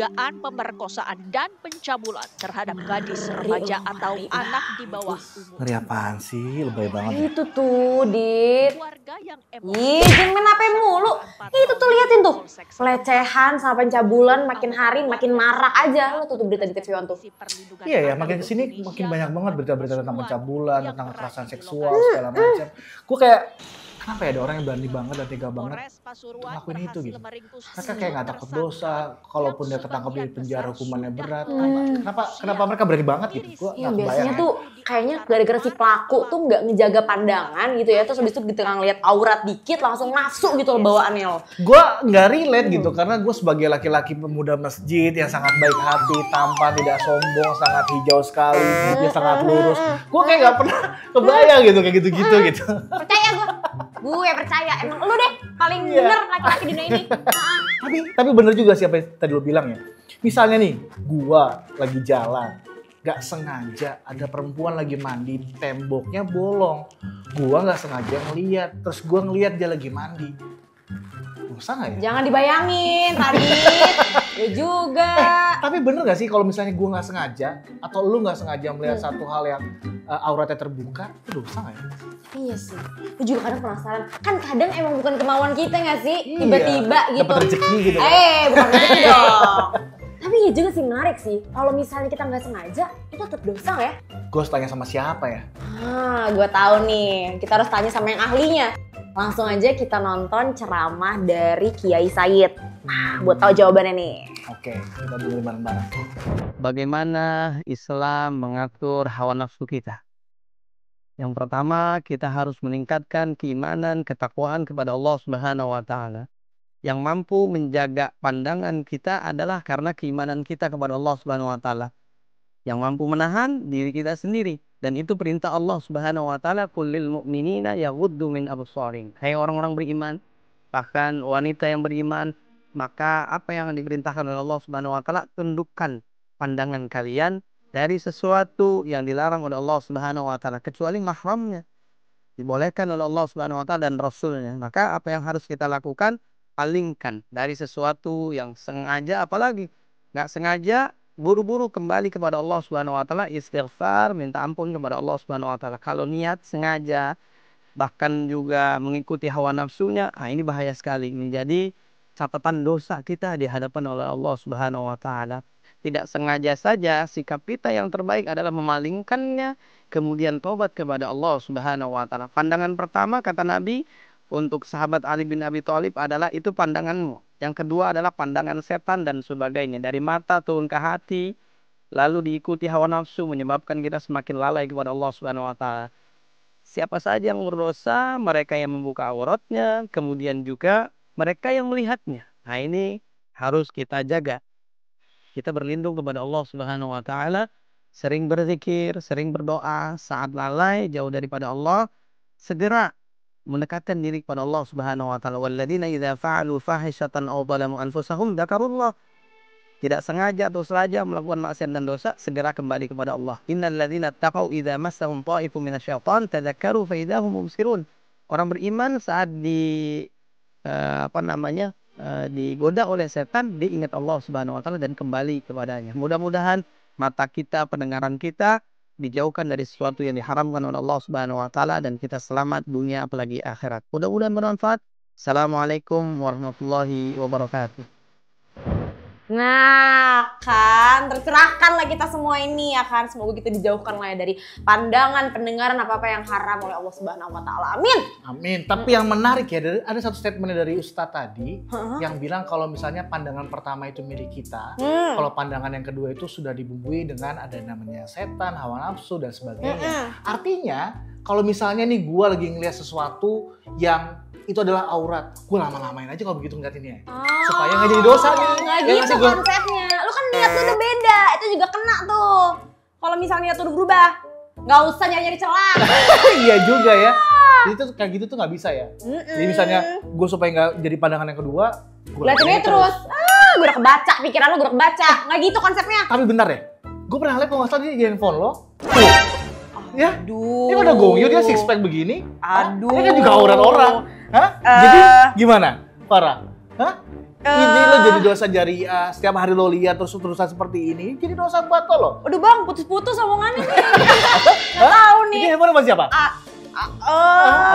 dugaan pemerkosaan dan pencabulan terhadap gadis, remaja atau anak di bawah umur. Ngeri apaan sih? Lebay banget. Itu tuh, Dit. Warga yang Jangan main HP mulu. Itu tuh liatin tuh. Pelecehan sama pencabulan makin hari makin marak aja. Lo tutup berita di TV-an tuh. Iya ya, makin kesini makin banyak banget berita-berita tentang pencabulan, tentang kekerasan seksual, segala macam. Gue kayak, kenapa ya ada orang yang berani banget dan tega banget ngelakuin itu gitu. Mereka kayak nggak takut dosa, kalaupun dia ketangkep di penjara hukumannya berat. Kenapa mereka berani banget gitu? Gue Ya, nggak biasanya kebayang ya. tuh kayaknya gara-gara si pelaku tuh nggak ngejaga pandangan gitu ya. Terus habis itu di tengah ngeliat aurat dikit langsung nafsu gitu loh bawaannya lo. Gue nggak relate gitu, karena gue sebagai laki-laki pemuda masjid yang sangat baik hati, tampan, tidak sombong, sangat hijau sekali, hidupnya sangat lurus. Gue kayak nggak pernah kebayang gitu, kayak gitu-gitu gitu. Percaya gue percaya. Emang lu deh paling bener laki-laki di dunia ini. Tapi bener juga sih apa yang tadi lo bilang ya. Misalnya nih, gua lagi jalan, gak sengaja ada perempuan lagi mandi, temboknya bolong. Gua gak sengaja ngeliat, terus gua ngeliat dia lagi mandi. Dosa gak ya? Jangan dibayangin, Radit. Ya juga. Tapi bener gak sih kalau misalnya gua gak sengaja, atau lu gak sengaja melihat satu hal yang auratnya terbuka, itu dosa gak ya? Iya sih. Gue juga kadang penasaran. Kan kadang emang bukan kemauan kita gak sih? Iya, Tiba-tiba gitu. dapet rezeki gitu. Bukan gitu dong. Tapi ya juga sih menarik sih. Kalau misalnya kita nggak sengaja, itu tetap dosa ya? Gue harus tanya sama siapa ya? Gue tahu nih. Kita harus tanya sama yang ahlinya. Langsung aja kita nonton ceramah dari Kiai Said. Buat tahu jawabannya nih. Oke, kita dengerin bareng-bareng. Bagaimana Islam mengatur hawa nafsu kita? Yang pertama, kita harus meningkatkan keimanan, ketakwaan kepada Allah Subhanahu wa Ta'ala. Yang mampu menjaga pandangan kita adalah karena keimanan kita kepada Allah Subhanahu wa Ta'ala. Yang mampu menahan diri kita sendiri, dan itu perintah Allah Subhanahu wa Ta'ala, qul lil mu'minina yaghuddu min absarihim. Hai orang-orang beriman, bahkan wanita yang beriman, maka apa yang diperintahkan oleh Allah Subhanahu wa Ta'ala, tundukkan pandangan kalian dari sesuatu yang dilarang oleh Allah Subhanahu wa Ta'ala, kecuali mahramnya. Dibolehkan oleh Allah Subhanahu wa Ta'ala dan Rasulnya. Maka apa yang harus kita lakukan? Palingkan dari sesuatu yang sengaja, apalagi nggak sengaja, buru-buru kembali kepada Allah Subhanahu wa Ta'ala, istighfar, minta ampun kepada Allah Subhanahu wa Ta'ala. Kalau niat sengaja, bahkan juga mengikuti hawa nafsunya, ini bahaya sekali. Menjadi catatan dosa kita di hadapan oleh Allah Subhanahu wa Ta'ala. Tidak sengaja saja, sikap kita yang terbaik adalah memalingkannya, kemudian tobat kepada Allah Subhanahu wa Ta'ala. Pandangan pertama, kata Nabi, untuk sahabat Ali bin Abi Thalib adalah itu pandanganmu. Yang kedua adalah pandangan setan dan sebagainya. Dari mata turun ke hati, lalu diikuti hawa nafsu, menyebabkan kita semakin lalai kepada Allah Subhanahu wa Ta'ala. Siapa saja yang berdosa, mereka yang membuka auratnya, kemudian juga mereka yang melihatnya. Nah, ini harus kita jaga. Kita berlindung kepada Allah Subhanahu wa Ta'ala, sering berzikir, sering berdoa, saat lalai jauh daripada Allah, segera mendekatkan diri kepada Allah Subhanahu wa Ta'ala. Walladzina idza fa'alu fahishatan aw zalamu anfusahum dzakarullah. Tidak sengaja atau sengaja melakukan maksiat dan dosa, segera kembali kepada Allah. Innal ladzina taqau idza massahum ta'ifun minasyaitan tadzakkaru fa idzahum mubsirun. Orang beriman saat digoda oleh setan, diingat Allah Subhanahu wa Ta'ala dan kembali kepadanya. Mudah-mudahan mata kita, pendengaran kita dijauhkan dari sesuatu yang diharamkan oleh Allah Subhanahu wa Ta'ala, dan kita selamat dunia apalagi akhirat. Mudah-mudahan bermanfaat. Assalamualaikum warahmatullahi wabarakatuh. Nah kan, tercerahkan lah kita semua ini ya kan. Semoga kita dijauhkan lah ya dari pandangan, pendengaran apa-apa yang haram oleh Allah Subhanahu wa Ta'ala. Amin. Amin. Tapi yang menarik ya, ada satu statement dari Ustadz tadi yang bilang kalau misalnya pandangan pertama itu milik kita, kalau pandangan yang kedua itu sudah dibumbui dengan ada namanya setan, hawa nafsu dan sebagainya. Artinya kalau misalnya nih gue lagi ngeliat sesuatu yang itu adalah aurat, gue lama-lamain aja kalau begitu ngeliatinnya, supaya nggak jadi dosa nih. Nggak gitu konsepnya. Lu kan niat lu udah beda, itu juga kena tuh. Kalau misalnya niat lu udah berubah, nggak usah nyari-nyari celah. Iya juga ya. Jadi tuh kayak gitu tuh nggak bisa ya. Jadi misalnya gue supaya nggak jadi pandangan yang kedua, gue liatinnya terus. Gue udah kebaca, pikiran lu gue udah kebaca. Nggak gitu konsepnya. Tapi bentar ya, gue pernah lihat kalau nggak salah di handphone lo. Ya, aduh. Ini pada goyo dia six pack begini. Aduh. Ini kan juga aurat orang. Hah? Jadi gimana? Parah? Hah? Ini lo jadi dosa jariah. Setiap hari lo lihat terus-terusan seperti ini, jadi dosa buat lo. Udah bang, putus-putus omongannya nih. Nggak tahu nih. Ini handphone sama siapa?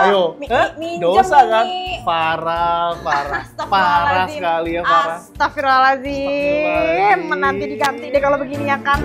Ayo, minjem dosa kan? ini. Parah Astagfirullahaladzim. sekali ya, parah. Astagfirullahaladzim. Menanti diganti deh kalau begini ya kan.